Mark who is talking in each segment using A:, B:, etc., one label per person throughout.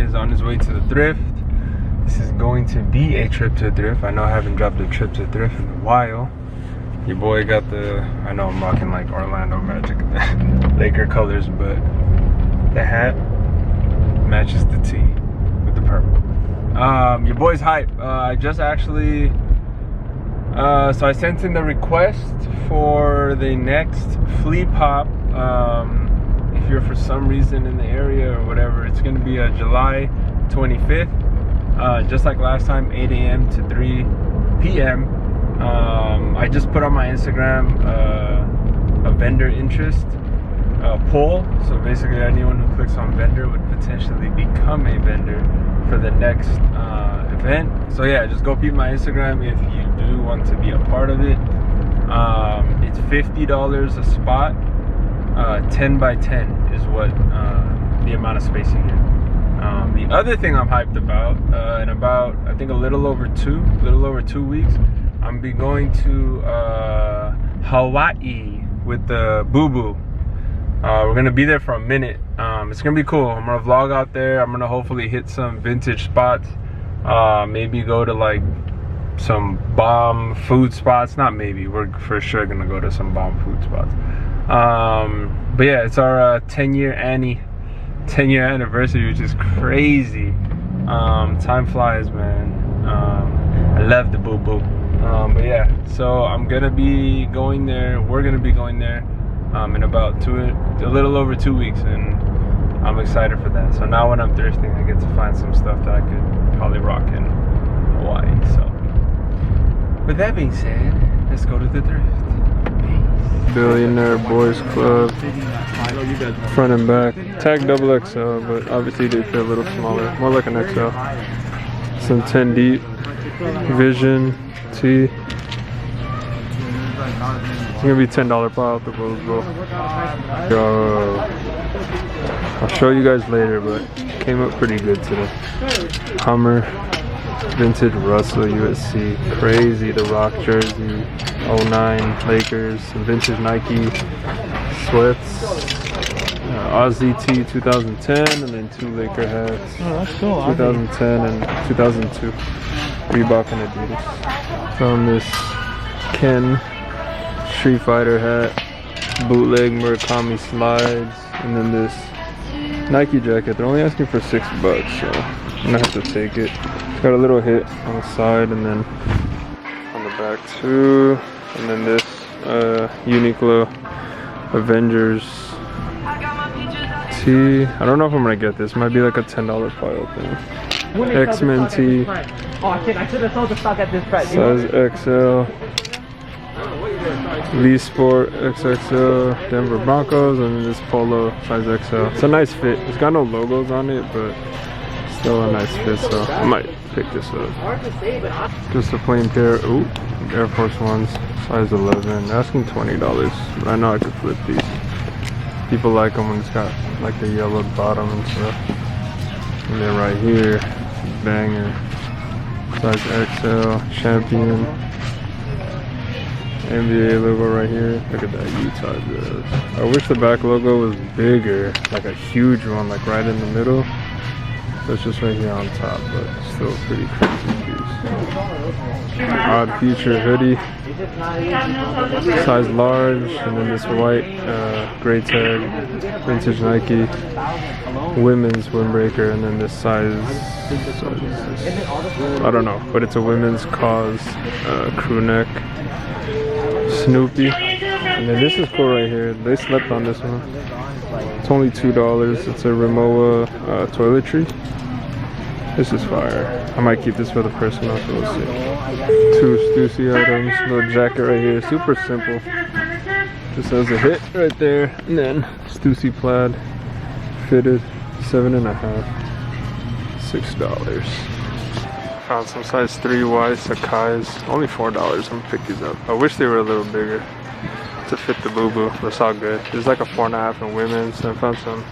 A: is on his way to the thrift. This is going to be a trip to the thrift. I know I haven't dropped a trip to the thrift in a while. Your boy got the, I know I'm rocking like Orlando Magic Laker colors, but the hat matches the tee with the purple. Your boy's hype. I just actually, so I sent in the request for the next flea pop. If you're for some reason in the area or whatever, it's gonna be July 25th. Just like last time, 8 a.m. to 3 p.m. I just put on my Instagram a vendor interest poll. So basically anyone who clicks on vendor would potentially become a vendor for the next event. So yeah, just go peep my Instagram if you do want to be a part of it. It's $50 a spot. 10 by 10 is what the amount of space you get. The other thing I'm hyped about, in about I think a little over 2 weeks, I'm be going to Hawaii with the Boo Boo. We're gonna be there for a minute. It's gonna be cool. I'm gonna vlog out there. I'm gonna hopefully hit some vintage spots. Maybe go to like some bomb food spots. Not maybe, we're for sure gonna go to some bomb food spots. But yeah, it's our 10-year anniversary, which is crazy. Time flies, man. I love the Boo Boo. But yeah, so I'm gonna be going there. We're gonna be going there in about a little over 2 weeks, and I'm excited for that. So now when I'm thrifting, I get to find some stuff that I could probably rock in Hawaii. So with that being said, let's go to the thrift. Billionaire Boys Club, front and back, tag XXL, but obviously they fit a little smaller, more like an XL. Some 10 deep, Vision, T. It's gonna be $10 pile at the Rose Bowl. Yo, I'll show you guys later, but came up pretty good today. Hummer, vintage Russell USC, crazy, the Rock jersey, 09 Lakers, some vintage Nike sweats, Aussie T 2010, and then 2 Laker hats.
B: Oh, that's cool.
A: 2010 and 2002, Reebok and Adidas. Found this Ken Street Fighter hat, bootleg Murakami slides, and then this Nike jacket. They're only asking for $6, so I'm gonna have to take it. It's got a little hit on the side and then on the back too. And then this Uniqlo Avengers tee. I don't know if I'm gonna get this. Might be like a $10 pile thing. X-Men tee.
B: Oh shit, I should have sold the stock at this price.
A: Size XL. Lee Sport XXL, Denver Broncos, and then this Polo size XL. It's a nice fit. It's got no logos on it, but still a nice fit, so I might pick this up. Just a plain pair. Ooh, Air Force Ones, size 11. Asking $20. But I know I could flip these. People like them when it's got like the yellowed bottom and stuff. And then right here, banger. Size XL, Champion. NBA logo right here. Look at that Utah Jazz. I wish the back logo was bigger, like a huge one, like right in the middle. So it's just right here on top, but still a pretty crazy piece. Odd Future hoodie, size large, and then this white gray tag, vintage Nike, women's windbreaker, and then this size I don't know, but it's a women's cause crew neck. Snoopy, and then this is cool right here. They slept on this one. It's only $2. It's a Rimowa toiletry. This is fire. I might keep this for the personal, so we'll see. 2 Stussy items. Little jacket right here. Super simple. Just has a hit right there, and then Stussy plaid, fitted, 7.5. $6. Found some size 3Y Sacai's, only $4. I'm gonna pick these up. I wish they were a little bigger to fit the Boo Boo. That's all good. There's like a 4.5 in women's. I found some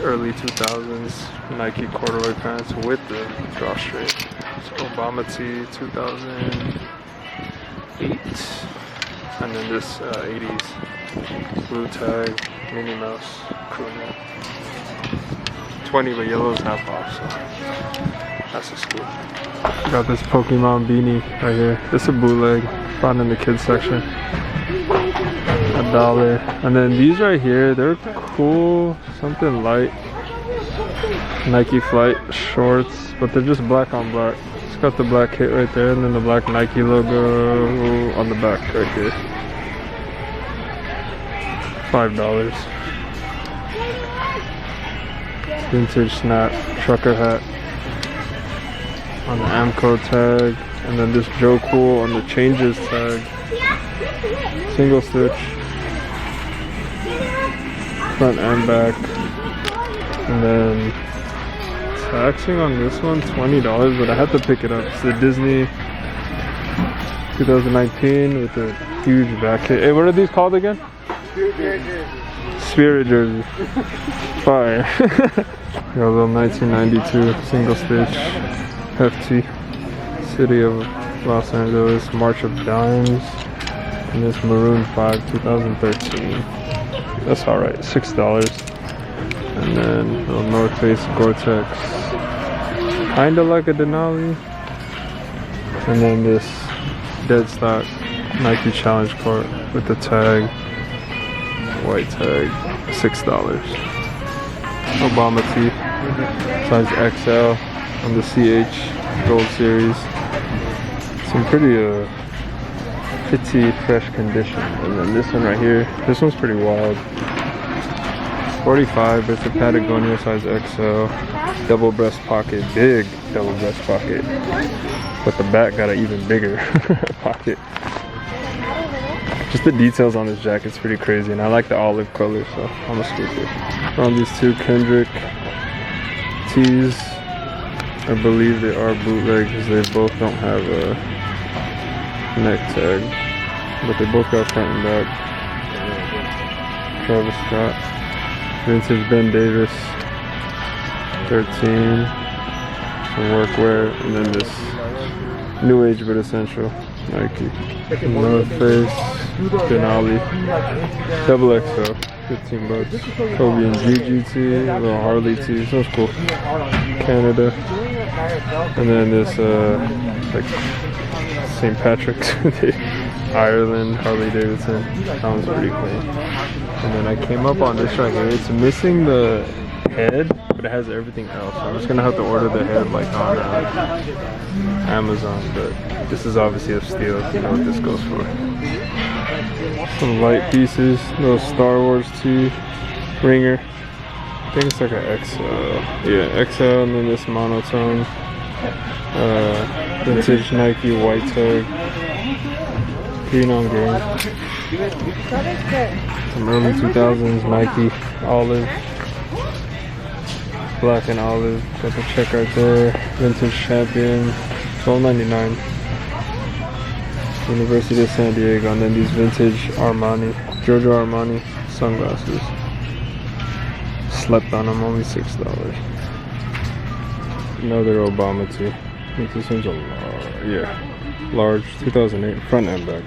A: early 2000s Nike corduroy pants with the drawstring. So Obama tee 2008, and then this 80s blue tag Minnie Mouse crew neck. $20, but yellow is half off, so that's just cool. Got this Pokemon beanie right here. This is a bootleg, found in the kids section. $1. And then these right here, they're cool, something light. Nike Flight shorts, but they're just black on black. It's got the black kit right there, and then the black Nike logo on the back right here. $5. Vintage snap trucker hat on the Amco tag, and then this Joe Cool on the changes tag. Single stitch, front and back, and then taxing on this one $20, but I had to pick it up. It's the Disney 2019 with a huge back kit. Hey, what are these called again? Spirit jersey. Fire. Got a little 1992 single stitch hefty City of Los Angeles March of Dimes, and this Maroon 5 2013. That's alright, $6. And then a little North Face Gore-Tex, kinda like a Denali. And then this dead stock Nike Challenge court with the tag, white tag, $6. Obama tee, size XL on the CH Gold Series. Some pretty pretty fresh condition. And then this one right here, this one's pretty wild. $45, but it's a Patagonia size XL, double breast pocket, big double breast pocket, but the back got an even bigger pocket. Just the details on this jacket's pretty crazy, and I like the olive color, so I'm a stupid. Found these two Kendrick tees. I believe they are bootleg because they both don't have a neck tag, but they both got front and back. Travis Scott. Vintage Ben Davis 13, some workwear, and then this new age but essential Nike North Face Denali double XL, $15. Kobe and Gigi tee, a little Harley tee, so it's cool. Canada, and then this like St. Patrick's Day Ireland Harley Davidson. That one's pretty clean. And then I came up on this right here. It's missing the head, but it has everything else. So I'm just gonna have to order the head like on Amazon. But this is obviously a steal if you know what this goes for. Some light pieces, little Star Wars tee, ringer. I think it's like an XL. Yeah, XL, and then this monotone. Vintage Nike white tag. Green on green. Some early 2000s Nike olive. Black and olive. Got the check right there. Vintage Champion. $12.99. University of San Diego. And then these vintage Armani. Giorgio Armani sunglasses. Slept on them, only $6. Another Obama tee. I think this one's a large 2008 front and back.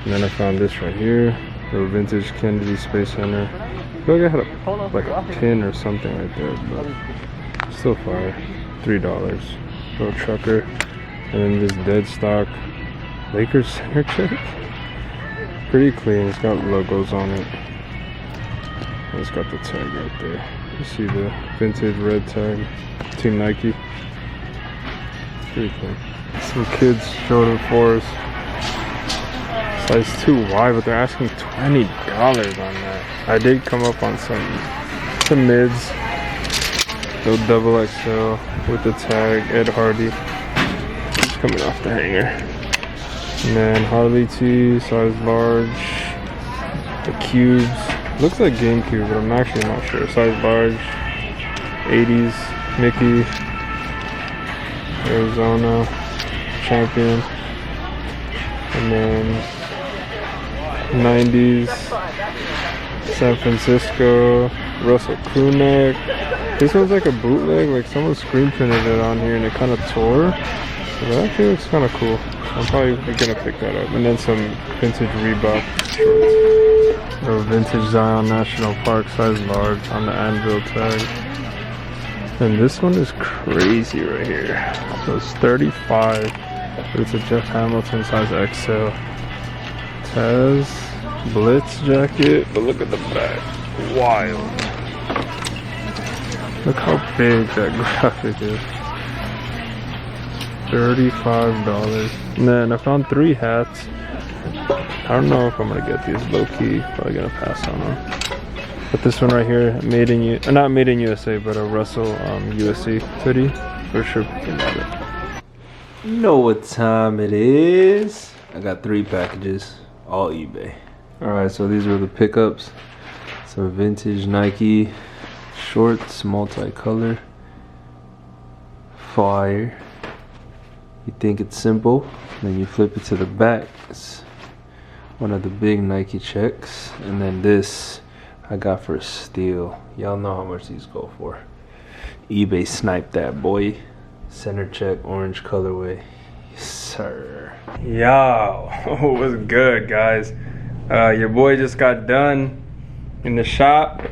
A: And then I found this right here, the vintage Kennedy Space Center. I feel like I had a pin or something right there, but still fire. $3. Little trucker, and then this dead stock Lakers center check. Pretty clean. It's got logos on it. And it's got the tag right there. You see the vintage red tag, Team Nike. Pretty cool. Some kids Jordan 4s. Size 2Y, but they're asking $20 on that. I did come up on some mids. The double XL with the tag, Ed Hardy. It's coming off the hanger. And then Harley tee, size large. The cubes. Looks like GameCube, but I'm actually not sure. Size large. 80s Mickey. Arizona Champion. And then 90s San Francisco Russell crewneck. This one's like a bootleg, like someone screen printed it on here and it kind of tore. So that actually looks kind of cool. I'm probably gonna pick that up. And then some vintage Reebok shorts. A vintage Zion National Park, size large on the Anvil tag. And this one is crazy right here. So it's 35, but it's a Jeff Hamilton size XL. It has Blitz jacket, but look at the back. Wild. Look how big that graphic is. $35. And then I found 3 hats. I don't know if I'm gonna get these, low key. Probably gonna pass on them. But this one right here, not made in USA, but a Russell USC hoodie. For sure picking about it. You know what time it is. I got 3 packages, all eBay. Alright, so these were the pickups. Some vintage Nike shorts, multicolor. Fire. You think it's simple, then you flip it to the back. It's one of the big Nike checks. And then this I got for a steal. Y'all know how much these go for. eBay sniped that boy. Center check, orange colorway. Yes, sir. Yo, what's good, guys? Your boy just got done in the shop.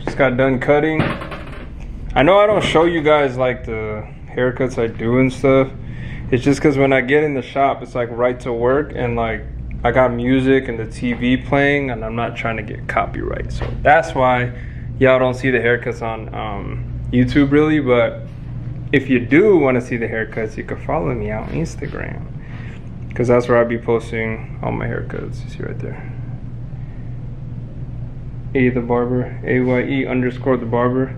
A: Just got done cutting. I know I don't show you guys like the haircuts I do and stuff. It's just because when I get in the shop, it's like right to work, and like I got music and the TV playing, and I'm not trying to get copyright. So that's why y'all don't see the haircuts on YouTube really. But if you do want to see the haircuts, you can follow me on Instagram, because that's where I'll be posting all my haircuts. You see right there. A the Barber, AYE_the Barber.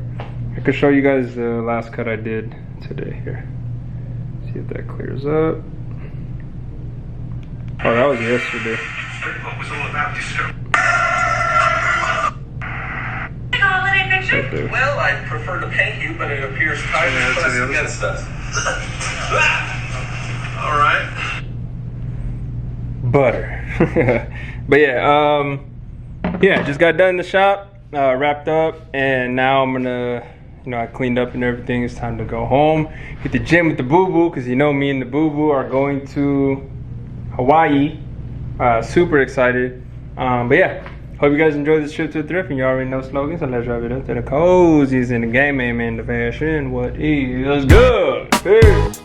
A: I could show you guys the last cut I did today here. See if that clears up. Oh, that was yesterday.
C: What was all about
A: Right,
C: well, I'd prefer to paint you, but it appears time is pressing against us. All right.
A: Butter. But yeah, just got done in the shop, wrapped up, and now I'm gonna, I cleaned up and everything. It's time to go home, hit the gym with the boo-boo, because me and the boo-boo are going to Hawaii. Super excited. But yeah, hope you guys enjoyed this trip to Thrift, and you already know slogans, so let's drive it up to the cozies in the game, man, the fashion. What is good? Peace.